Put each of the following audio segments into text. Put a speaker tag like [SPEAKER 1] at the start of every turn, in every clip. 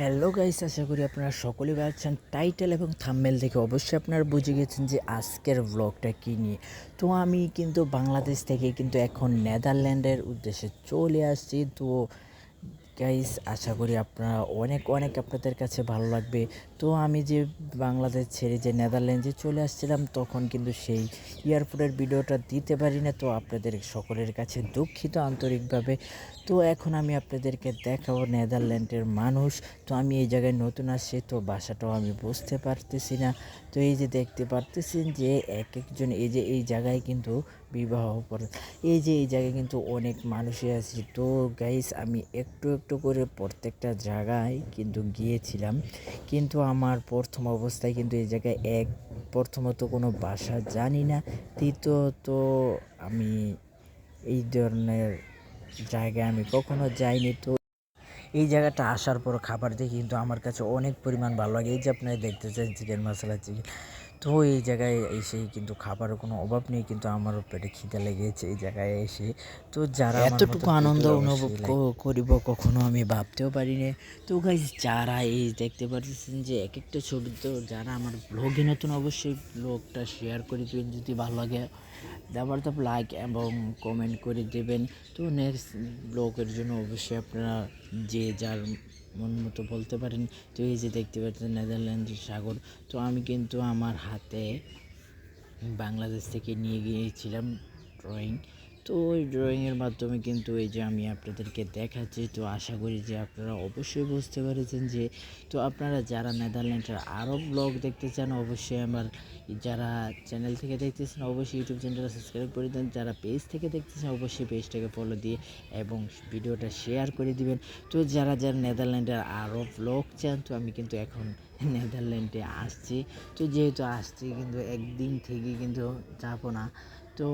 [SPEAKER 1] Hello guys, আশা করি আপনারা সকলেই ভালো আছেন। টাইটেল এবং থাম্বনেল দেখে অবশ্যই আপনারা বুঝে গেছেন যে আজকের ব্লগটা কী নিয়ে। তো আমি কিন্তু বাংলাদেশ থেকে কিন্তু এখন নেদারল্যান্ডের উদ্দেশ্যে চলে আসছি। তো গাইস, আশা করি আপনারা অনেক অনেক আপনাদের কাছে ভালো লাগবে। তো আমি যে বাংলাদেশ ছেড়ে যে নেদারল্যান্ডে চলে আসছিলাম, তখন কিন্তু সেই এয়ারপোর্টের ভিডিওটা দিতে পারি না। তো আপনাদের সকলের কাছে দুঃখিত আন্তরিকভাবে। তো এখন আমি আপনাদেরকে দেখাবো নেদারল্যান্ডের মানুষ। তো আমি এই জায়গায় নতুন আসছি, তো ভাষাটাও আমি বুঝতে পারতেছি না। তো এই যে দেখতে পারতেছেন যে এক একজন এই যে এই জায়গায় কিন্তু বিবাহ করে, এই যে এই জায়গায় কিন্তু অনেক মানুষই আছে। তো গাইস, আমি একটু একটু করে প্রত্যেকটা জায়গায় কিন্তু গিয়েছিলাম, কিন্তু আমার প্রথম অবস্থায় কিন্তু এই জায়গায় প্রথমত কোনো ভাষা জানি না, দ্বিতীয়ত আমি এই ধরনের জায়গায় আমি কখনো যাইনি। তো এই জায়গাটা আসার পর খাবার দেখে কিন্তু আমার কাছে অনেক পরিমাণ ভালো লাগে। এই যে আপনারা দেখতেছেন চিকেন মশলা চিকেন, তো এই জায়গায় এসেই কিন্তু খাবারের কোনো অভাব নেই, কিন্তু আমারও পেটে খিদে লেগেছে এই জায়গায় এসে। তো যারা আমার মতো
[SPEAKER 2] এতটুকু আনন্দ
[SPEAKER 1] ভিডিও
[SPEAKER 2] অনুভব
[SPEAKER 1] অবশ্যই
[SPEAKER 2] করিব কখনো আমি ভাবতেও পারিনি।
[SPEAKER 1] তো গাইজ, যারা এই দেখতে পাচ্ছেন যে এক একটা ছবি, তো যারা আমার ব্লগে নতুন অবশ্যই ব্লগটা শেয়ার করে দেবেন যদি ভালো লাগে, তারপর তো লাইক এবং কমেন্ট করে দেবেন। তো নেক্সট ব্লগের জন্য অবশ্যই আপনারা যে যার মন মতো বলতে পারেন। তো এই যে দেখতে পাচ্ছেন নেদারল্যান্ডের সাগর। তো আমি কিন্তু আমার হাতে বাংলাদেশ থেকে নিয়ে গিয়েছিলাম ড্রয়িং। তো ওই ড্রয়িংয়ের মাধ্যমে কিন্তু এই যে আমি আপনাদেরকে দেখাচ্ছি। তো আশা করি যে আপনারা অবশ্যই বুঝতে পেরেছেন যে, তো আপনারা যারা নেদারল্যান্ডের আরও ব্লগ দেখতে চান, অবশ্যই আমার যারা চ্যানেল থেকে দেখতেছেন অবশ্যই ইউটিউব চ্যানেলটা সাবস্ক্রাইব করে দেন, যারা পেজ থেকে দেখতেছেন অবশ্যই পেজটাকে ফলো দিয়ে এবং ভিডিওটা শেয়ার করে দিবেন। তো যারা যারা নেদারল্যান্ডের আরও ব্লগ চান, তো আমি কিন্তু এখন নেদারল্যান্ডে আসছি। তো যেহেতু আসছি কিন্তু একদিন থেকে কিন্তু যাবো না। তো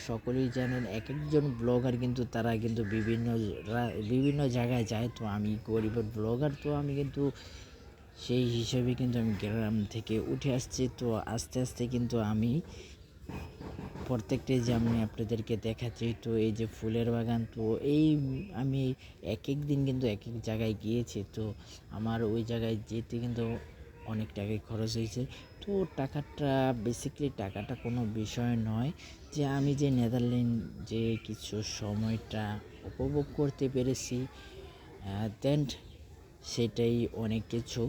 [SPEAKER 1] সকলেই জানেন এক একজন ব্লগার কিন্তু তারা কিন্তু বিভিন্ন জায়গায় যায়। তো আমি গরিবের ব্লগার, তো আমি কিন্তু সেই হিসেবে কিন্তু আমি গ্রাম থেকে উঠে আসছি। তো আস্তে আস্তে কিন্তু আমি প্রত্যেকটাই যে আমি আপনাদেরকে দেখাচ্ছি। তো এই যে ফুলের বাগান, তো এই আমি এক এক দিন কিন্তু এক এক জায়গায় গিয়েছি। তো আমার ওই জায়গায় যেতে কিন্তু অনেক টাকাই খরচ হয়েছে। তো টাকাটা কোনো বিষয় নয়, যে আমি যে নেদারল্যান্ড যে কিছু সময়টা উপভোগ করতে পেরেছি, দেন সেটাই অনেক কিছু।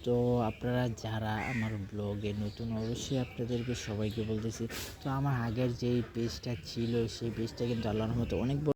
[SPEAKER 1] তো আপনারা যারা আমার ব্লগে নতুন, অবশ্যই আপনাদেরকে সবাইকে বলতেছি, তো আমার আগের যেই পেজটা ছিল সেই পেজটা কিন্তু আল্লাহর রহমতে অনেক